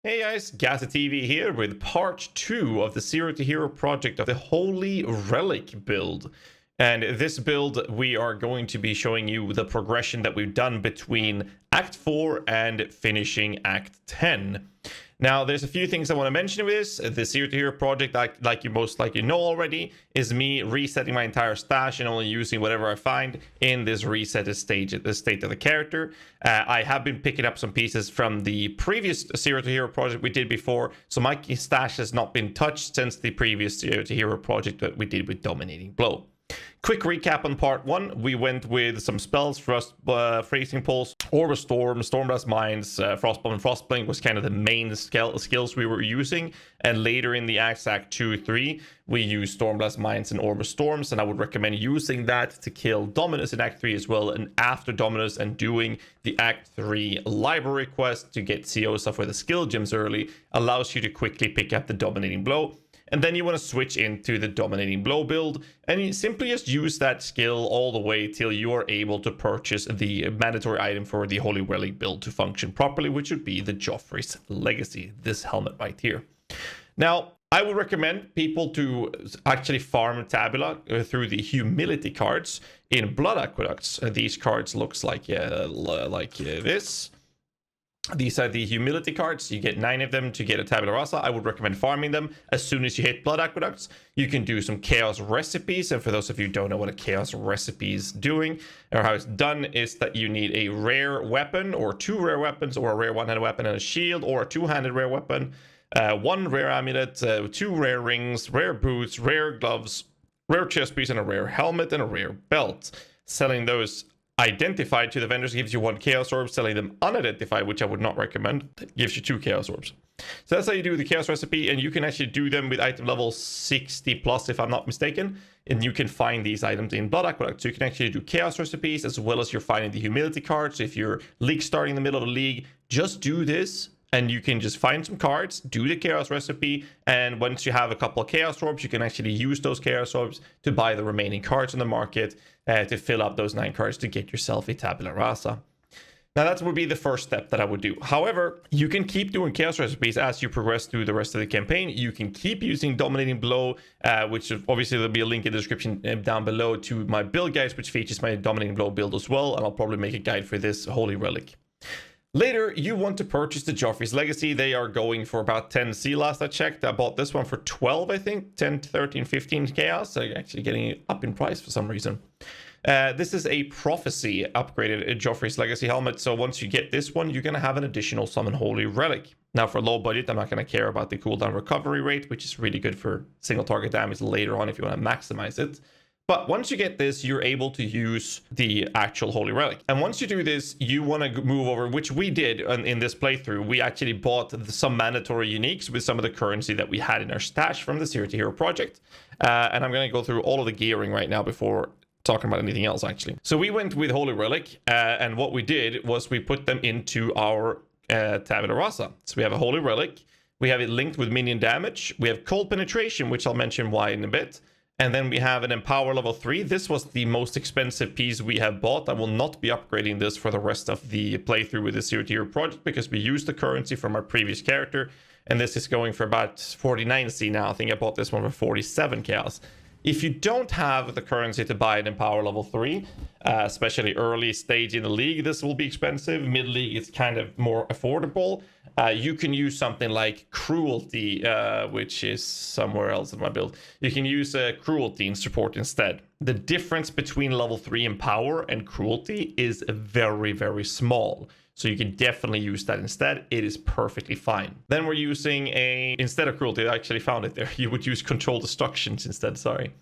Hey guys, GHAZZY TV here with part 2 of the Zero to Hero project of the Holy Relic build. And this build, we are going to be showing you the progression that we've done between Act 4 and finishing Act 10. Now, there's a few things I want to mention with this. The Zero to Hero project, like you most likely know already, is me resetting my entire stash and only using whatever I find in this reset stage, the state of the character. I have been picking up some pieces from the previous Zero to Hero project we did before, so my stash has not been touched since the previous Zero to Hero project that we did with Dominating Blow. Quick recap on part 1. We went with some spells, Freezing Pulse, Orb of Storm, Stormblast Mines, Frostbomb and Frostblink was kind of the main skills we were using. And later in the Act 2, 3, we used Stormblast Mines and Orb of Storms. And I would recommend using that to kill Dominus in Act 3 as well. And after Dominus and doing the Act 3 library quest to get CO stuff with the skill gems early allows you to quickly pick up the Dominating Blow. And then you want to switch into the Dominating Blow build, and you simply just use that skill all the way till you are able to purchase the mandatory item for the Holy Relic build to function properly, which would be the Joffrey's Legacy, this helmet right here. Now, I would recommend people to actually farm Tabula through the Humility cards in Blood Aqueducts. These cards looks like this. These are the Humility cards. You get 9 of them to get a Tabula Rasa. I would recommend farming them as soon as you hit Blood Aqueducts. You can do some Chaos Recipes. And for those of you who don't know what a Chaos Recipe is doing or how it's done, is that you need a rare weapon or 2 rare weapons or a rare one-handed weapon and a shield or a 2-handed rare weapon, 1 rare amulet, 2 rare rings, rare boots, rare gloves, rare chest piece, and a rare helmet and a rare belt. Selling those identified to the vendors gives you 1 Chaos Orb. Selling them unidentified, which I would not recommend, gives you 2 Chaos Orbs. So that's how you do the Chaos Recipe, and you can actually do them with item level 60 plus, if I'm not mistaken, and you can find these items in Blood Aqueduct. So you can actually do Chaos Recipes as well as you're finding the Humility cards. So if you're league starting in the middle of the league, just do this, and you can just find some cards, do the Chaos Recipe, and once you have a couple of Chaos Orbs, you can actually use those Chaos Orbs to buy the remaining cards on the market to fill up those 9 cards to get yourself a Tabula Rasa. Now that would be the first step that I would do. However, you can keep doing Chaos Recipes as you progress through the rest of the campaign. You can keep using Dominating Blow, which obviously there'll be a link in the description down below to my build guides, which features my Dominating Blow build as well, and I'll probably make a guide for this Holy Relic. Later, you want to purchase the Joffrey's Legacy. They are going for about 10 C last I checked. I bought this one for 12, I think. 10, 13, 15 chaos. So actually getting it up in price for some reason. This is a Prophecy upgraded Joffrey's Legacy helmet. So once you get this one, you're going to have an additional Summon Holy Relic. Now for low budget, I'm not going to care about the cooldown recovery rate, which is really good for single target damage later on if you want to maximize it. But once you get this, you're able to use the actual Holy Relic. And once you do this, you want to move over, which we did in this playthrough. We actually bought some mandatory uniques with some of the currency that we had in our stash from the Zero to Hero project. And I'm going to go through all of the gearing right now before talking about anything else, actually. So we went with Holy Relic, and what we did was we put them into our Tabula Rasa. So we have a Holy Relic. We have it linked with minion damage. We have Cold Penetration, which I'll mention why in a bit. And then we have an Empower level 3. This was the most expensive piece we have bought. I will not be upgrading this for the rest of the playthrough with the Zero to Hero project because we used the currency from our previous character. And this is going for about 49 C now. I think I bought this one for 47 chaos. If you don't have the currency to buy an Empower level 3, especially early stage in the league, this will be expensive. Mid-league, it's kind of more affordable. You can use something like Cruelty, which is somewhere else in my build. You can use Cruelty in support instead. The difference between level 3 Empower and Cruelty is very, very small. So you can definitely use that instead. It is perfectly fine. Then we're using instead of Cruelty, I actually found it there. You would use Control Destructions instead, sorry.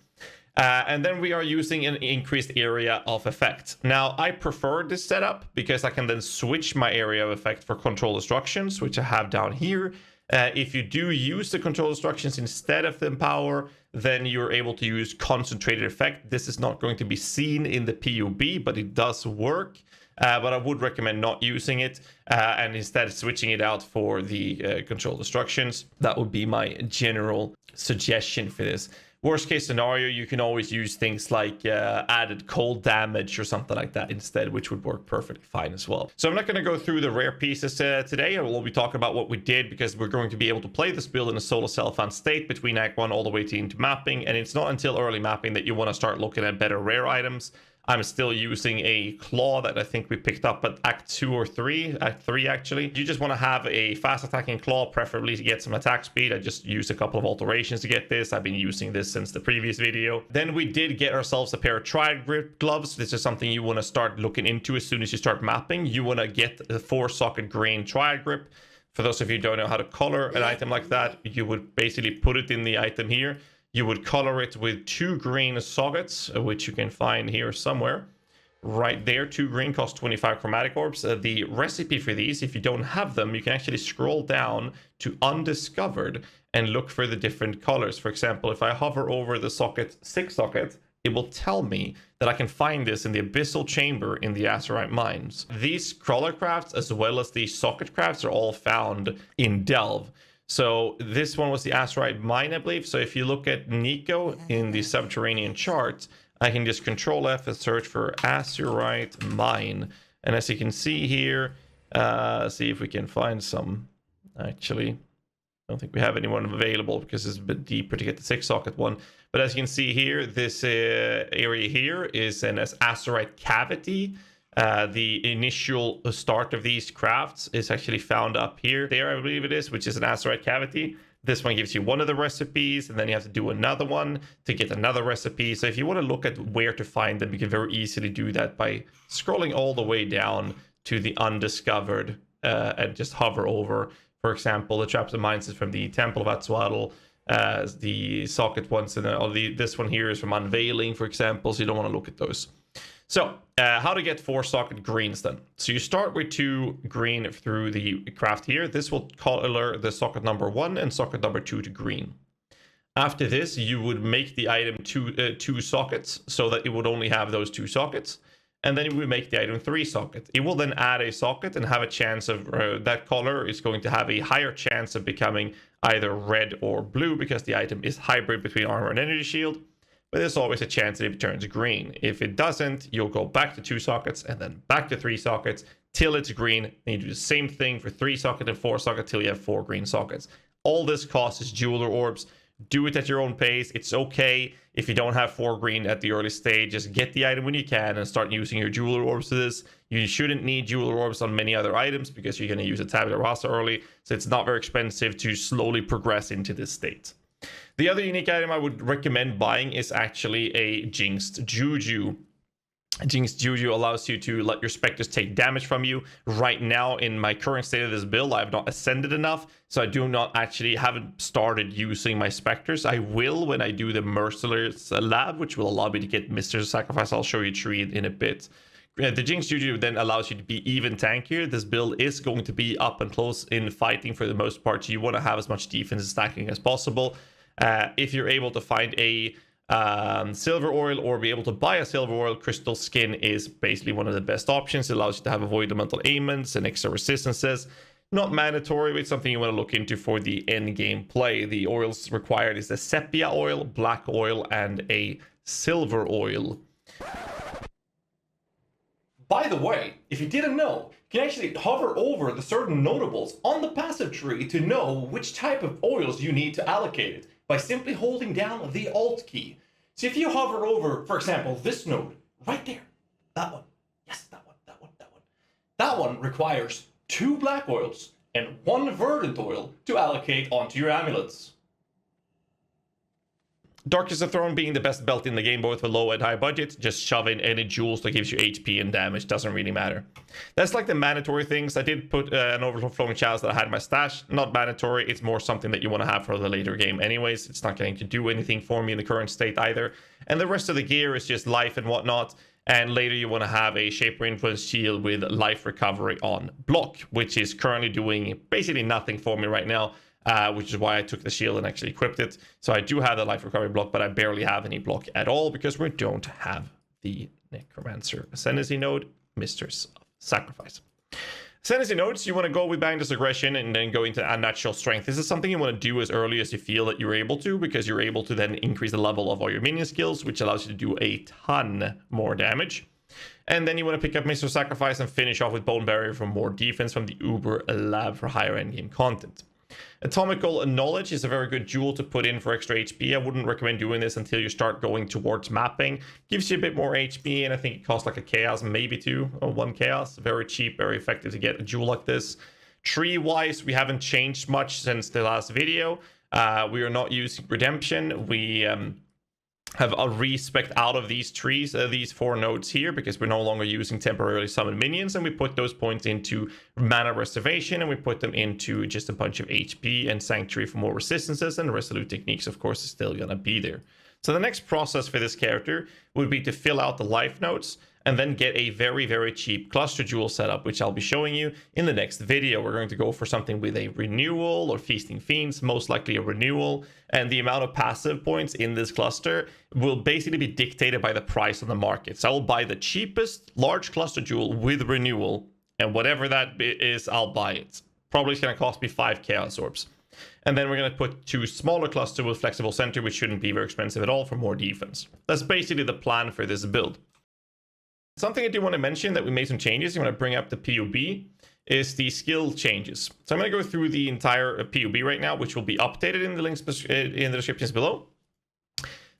And then we are using an increased area of effect. Now, I prefer this setup because I can then switch my area of effect for Control Destructions, which I have down here. If you do use the Control Destructions instead of the Empower, then you're able to use Concentrated Effect. This is not going to be seen in the POB, but it does work. But I would recommend not using it and instead switching it out for the Control Destructions. That would be my general suggestion for this. Worst case scenario, you can always use things like added cold damage or something like that instead, which would work perfectly fine as well. So I'm not going to go through the rare pieces today. I will be talking about what we did, because we're going to be able to play this build in a solo self-found state between Act 1 all the way to into mapping, and it's not until early mapping that you want to start looking at better rare items. I'm still using a claw that I think we picked up at Act 2 or 3, Act 3 actually. You just want to have a fast attacking claw, preferably to get some attack speed. I just used a couple of alterations to get this. I've been using this since the previous video. Then we did get ourselves a pair of Triad grip gloves. This is something you want to start looking into as soon as you start mapping. You want to get a 4-socket green Triad grip. For those of you who don't know how to color an item like that, you would basically put it in the item here. You would color it with 2 green sockets, which you can find here somewhere. Right there, 2 green cost 25 chromatic orbs. The recipe for these, if you don't have them, you can actually scroll down to undiscovered and look for the different colors. For example, if I hover over the socket 6 socket, it will tell me that I can find this in the abyssal chamber in the Azurite mines. These crawler crafts, as well as the socket crafts, are all found in Delve. So this one was the Azurite mine, I believe. So if you look at Nico in the subterranean chart, I can just Control F and search for Azurite mine. And as you can see here, see if we can find some. Actually, I don't think we have anyone available because it's a bit deeper to get the 6-socket one. But as you can see here, this area here is an Azurite cavity. The initial start of these crafts is actually found up here. There, I believe it is, which is an Azurite cavity. This one gives you one of the recipes, and then you have to do another one to get another recipe. So if you want to look at where to find them, you can very easily do that by scrolling all the way down to the undiscovered and just hover over. For example, the Traps and Mines is from the Temple of Atzwadal. The socket ones, and this one here is from Unveiling, for example, so you don't want to look at those. So, how to get 4-socket greens then. So you start with 2 green through the craft here. This will color the socket number 1 and socket number 2 to green. After this, you would make the item 2 sockets, so that it would only have those 2 sockets. And then you would make the item 3 socket. It will then add a socket and have a chance of, that color is going to have a higher chance of becoming either red or blue, because the item is hybrid between armor and energy shield. But there's always a chance that it turns green. If it doesn't, you'll go back to 2 sockets and then back to 3 sockets till it's green. And you do the same thing for 3 socket and 4 socket till you have 4 green sockets. All this costs is jeweler orbs. Do it at your own pace. It's okay if you don't have 4 green at the early stage. Just get the item when you can and start using your jeweler orbs for this. You shouldn't need jeweler orbs on many other items because you're going to use a tabula rasa early. So it's not very expensive to slowly progress into this state. The other unique item I would recommend buying is actually a Jinxed Juju. Jinxed Juju allows you to let your specters take damage from you. Right now, in my current state of this build, I have not ascended enough, so I do not actually haven't started using my specters. I will when I do the Merciless Lab, which will allow me to get Mr. Sacrifice. I'll show you Triad in a bit. The Jinxed Juju then allows you to be even tankier. This build is going to be up and close in fighting for the most part, so you want to have as much defense and stacking as possible. If you're able to find a silver oil or be able to buy a silver oil, crystal skin is basically one of the best options. It allows you to have avoid elemental ailments and extra resistances. Not mandatory, but it's something you want to look into for the end game play. The oils required is the sepia oil, black oil, and a silver oil. By the way, if you didn't know, you can actually hover over the certain notables on the passive tree to know which type of oils you need to allocate it by simply holding down the Alt key. So if you hover over, for example, this node right there, that one, yes, that one. That one requires 2 black oils and 1 verdant oil to allocate onto your amulets. Darkness of Throne being the best belt in the game, both for low and high budget, just shove in any jewels that gives you HP and damage, doesn't really matter. That's like the mandatory things. I did put an overflowing chalice that I had in my stash. Not mandatory, it's more something that you want to have for the later game anyways. It's not going to do anything for me in the current state either. And the rest of the gear is just life and whatnot. And later you want to have a Shaper Influence shield with life recovery on block, which is currently doing basically nothing for me right now. Which is why I took the shield and actually equipped it. So I do have the life recovery block, but I barely have any block at all because we don't have the Necromancer Ascendancy node, Mistress of Sacrifice. Ascendancy notes, you want to go with Boundless Aggression and then go into Unnatural Strength. This is something you want to do as early as you feel that you're able to, because you're able to then increase the level of all your minion skills, which allows you to do a ton more damage. And then you want to pick up Mr. Sacrifice and finish off with Bone Barrier for more defense from the Uber Lab for higher endgame content. Atomical Knowledge is a very good jewel to put in for extra HP. I wouldn't recommend doing this until you start going towards mapping. Gives you a bit more HP, and I think it costs like a chaos, maybe 2 or 1 chaos. Very cheap, very effective to get a jewel like this. Tree-wise, we haven't changed much since the last video. We are not using Redemption. We have a respect out of these trees, these 4 nodes here, because we're no longer using temporarily summoned minions, and we put those points into mana reservation, and we put them into just a bunch of HP and Sanctuary for more resistances, and Resolute Techniques, of course, is still gonna be there. So the next process for this character would be to fill out the life notes and then get a very, very cheap cluster jewel setup, which I'll be showing you in the next video. We're going to go for something with a renewal or Feasting Fiends, most likely a renewal. And the amount of passive points in this cluster will basically be dictated by the price on the market. So I will buy the cheapest large cluster jewel with renewal, and whatever that is, I'll buy it. Probably it's going to cost me 5 Chaos Orbs. And then we're going to put 2 smaller clusters with Flexible Center, which shouldn't be very expensive at all for more defense. That's basically the plan for this build. Something I do want to mention that we made some changes. You want to bring up the POB is the skill changes. So I'm going to go through the entire POB right now, which will be updated in the links in the descriptions below.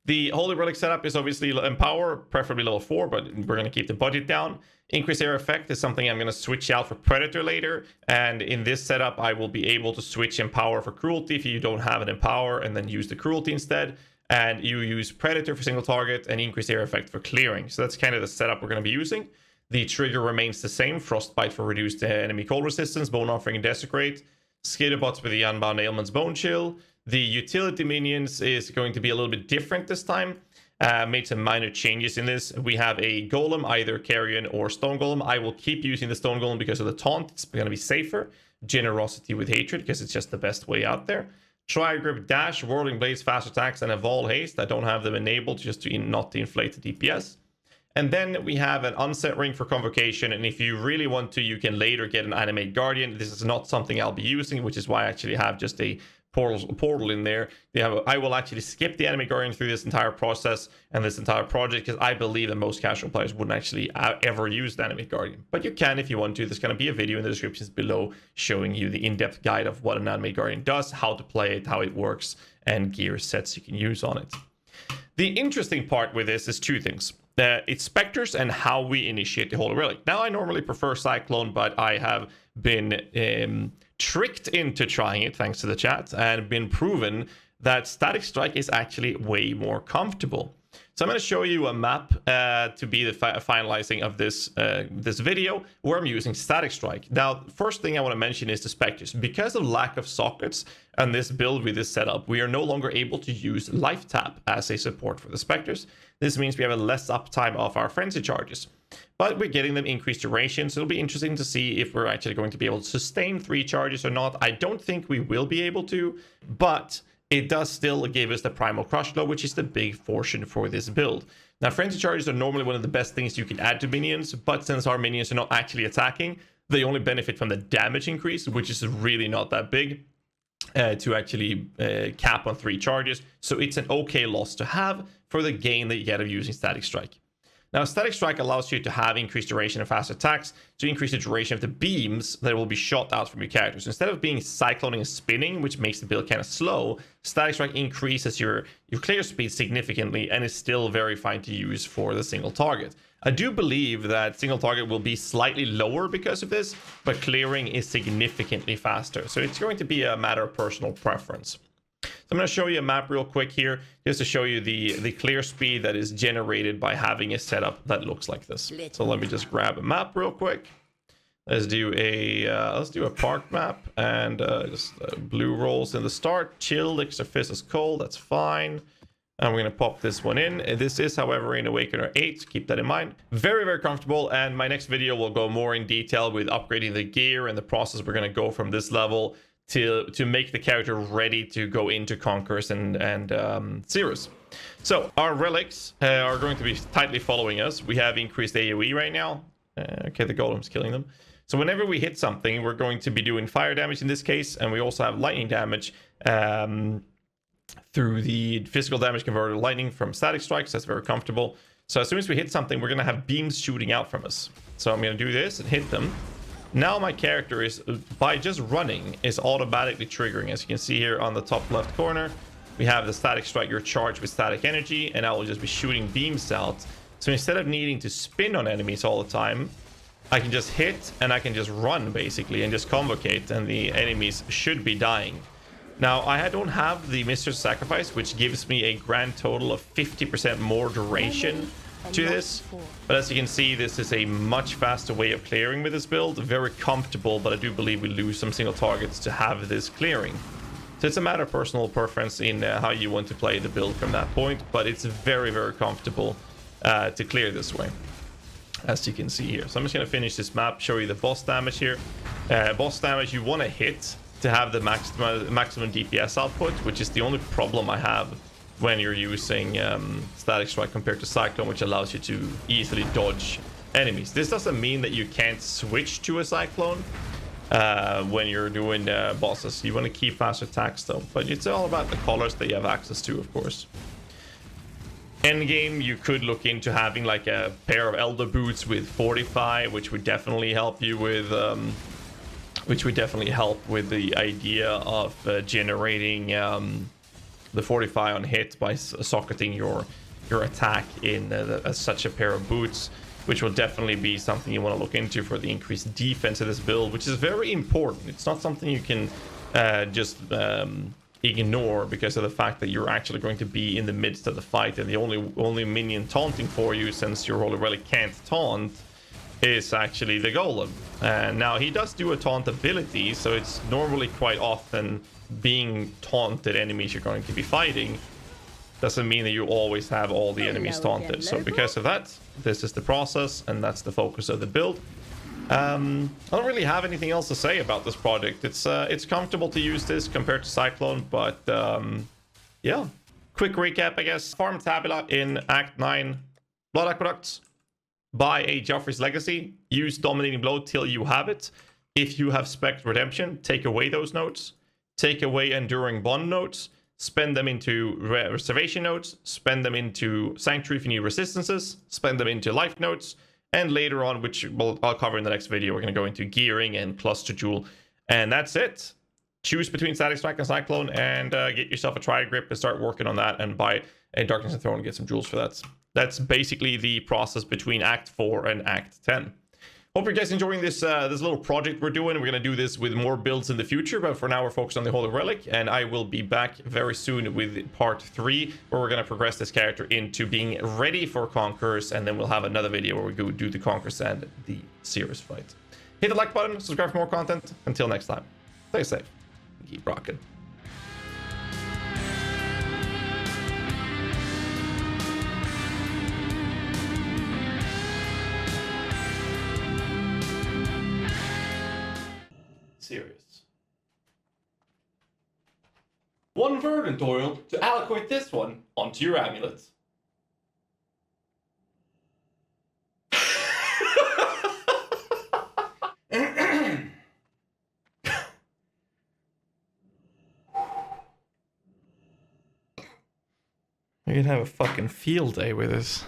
The Holy Relic setup is obviously Empower, preferably level 4, but we're going to keep the budget down. Increase Air Effect is something I'm going to switch out for Predator later. And in this setup, I will be able to switch Empower for Cruelty if you don't have an Empower, and then use the Cruelty instead. And you use Predator for single target and Increase Air Effect for clearing. So that's kind of the setup we're going to be using. The trigger remains the same. Frostbite for reduced enemy cold resistance, Bone Offering and Desecrate. Skitterbots with the Unbound Ailments Bone Chill. The utility minions is going to be a little bit different this time. Made some minor changes in this. We have a Golem, either Carrion or Stone Golem. I will keep using the Stone Golem because of the taunt. It's going to be safer. Generosity with Hatred, because it's just the best way out there. Triad Grip Dash, Whirling Blades, Fast Attacks, and Evolve Haste. I don't have them enabled just to not to inflate the DPS. And then we have an Unset Ring for Convocation, and if you really want to, you can later get an Animate Guardian. This is not something I'll be using, which is why I actually have just a portal in there. I will actually skip the Animate Guardian through this entire process and this entire project, because I believe that most casual players wouldn't actually ever use the Animate Guardian. But you can if you want to. There's going to be a video in the descriptions below showing you the in-depth guide of what an Animate Guardian does, how to play it, how it works, and gear sets you can use on it. The interesting part with this is 2 things. It's Spectres and how we initiate the Holy Relic. Now, I normally prefer Cyclone, but I have been tricked into trying it, thanks to the chat, and been proven that Static Strike is actually way more comfortable. So I'm going to show you a map to be the finalizing of this video, where I'm using Static Strike. Now, first thing I want to mention is the Spectres. Because of lack of sockets and this build with this setup, we are no longer able to use Life Tap as a support for the Spectres. This means we have a less uptime of our Frenzy charges. But we're getting them increased duration, so it'll be interesting to see if we're actually going to be able to sustain 3 charges or not. I don't think we will be able to, but it does still give us the Primal Crush Blow, which is the big portion for this build. Now, Frenzy Charges are normally one of the best things you can add to minions, but since our minions are not actually attacking, they only benefit from the damage increase, which is really not that big to actually cap on 3 charges. So it's an okay loss to have for the gain that you get of using Static Strike. Now, Static Strike allows you to have increased duration and fast attacks to increase the duration of the beams that will be shot out from your characters. So instead of being cycloning and spinning, which makes the build kind of slow, Static Strike increases your clear speed significantly and is still very fine to use for the single target. I do believe that single target will be slightly lower because of this, but clearing is significantly faster. So it's going to be a matter of personal preference. So I'm going to show you a map real quick here, just to show you the clear speed that is generated by having a setup that looks like this. So let me just grab a map real quick. Let's do a park map, and just blue rolls in the start. Chill, extra fist is cold. That's fine. And we're going to pop this one in. This is, however, in Awakener 8. Keep that in mind. Very, very comfortable. And my next video will go more in detail with upgrading the gear and the process we're going to go from this level to make the character ready to go into Conquerors and Sirus. So our relics are going to be tightly following us. We have increased AoE right now. Okay, the golem's killing them. So whenever we hit something, we're going to be doing fire damage in this case, and we also have lightning damage through the physical damage converter lightning from static strikes. That's very comfortable. So as soon as we hit something, we're going to have beams shooting out from us. So I'm going to do this and hit them. Now my character is, by just running, is automatically triggering. As you can see here on the top left corner, we have the static strike. You're charged with static energy, and I will just be shooting beams out. So instead of needing to spin on enemies all the time, I can just hit and I can just run basically and just convocate, and the enemies should be dying. Now, I don't have the Mr. Sacrifice, which gives me a grand total of 50% more duration to this. But as you can see, this is a much faster way of clearing with this build. Very comfortable, but I do believe we lose some single targets to have this clearing. So it's a matter of personal preference in how you want to play the build from that point. But it's very, very comfortable to clear this way, as you can see here. So I'm just going to finish this map, show you the boss damage here. Boss damage you want to hit to have the maximum DPS output, which is the only problem I have when you're using static strike compared to cyclone, which allows you to easily dodge enemies. This doesn't mean that you can't switch to a cyclone when you're doing bosses. You want to keep fast attacks though, but it's all about the colors that you have access to, of course. Endgame, you could look into having like a pair of Elder Boots with Fortify, which would definitely help you with the idea of generating the Fortify on hit by socketing your attack in such a pair of boots, which will definitely be something you want to look into for the increased defense of this build, which is very important. It's not something you can just ignore because of the fact that you're actually going to be in the midst of the fight, and the only minion taunting for you, since your Holy Relic can't taunt, is actually the Golem. And now he does do a taunt ability, so it's normally quite often being taunted enemies you're going to be fighting. Doesn't mean that you always have all the enemies taunted. So because of that, this is the process, and that's the focus of the build. I don't really have anything else to say about this project. It's comfortable to use this compared to Cyclone, but yeah. Quick recap, I guess. Farm Tabula in Act 9. Blood Aqueducts. Buy a Joffrey's Legacy. Use Dominating Blow till you have it. If you have Spec Redemption, take away those notes. Take away Enduring Bond notes. Spend them into Reservation notes. Spend them into Sanctuary if you need resistances. Spend them into Life notes. And later on, which I'll cover in the next video, we're going to go into Gearing and Cluster Jewel. And that's it. Choose between Static Strike and Cyclone, and get yourself a Triad Grip and start working on that, and buy a Darkness and Throne and get some jewels for that. That's basically the process between Act 4 and Act 10. Hope you guys enjoying this this little project we're doing. We're going to do this with more builds in the future, but for now we're focused on the Holy Relic, and I will be back very soon with part 3, where we're going to progress this character into being ready for Conquerors, and then we'll have another video where we go do the Conquerors and the Sirus fight. Hit the like button, subscribe for more content. Until next time, stay safe, keep rocking. Serious. One verdant oil to allocate this one onto your amulet. I could have a fucking field day with this.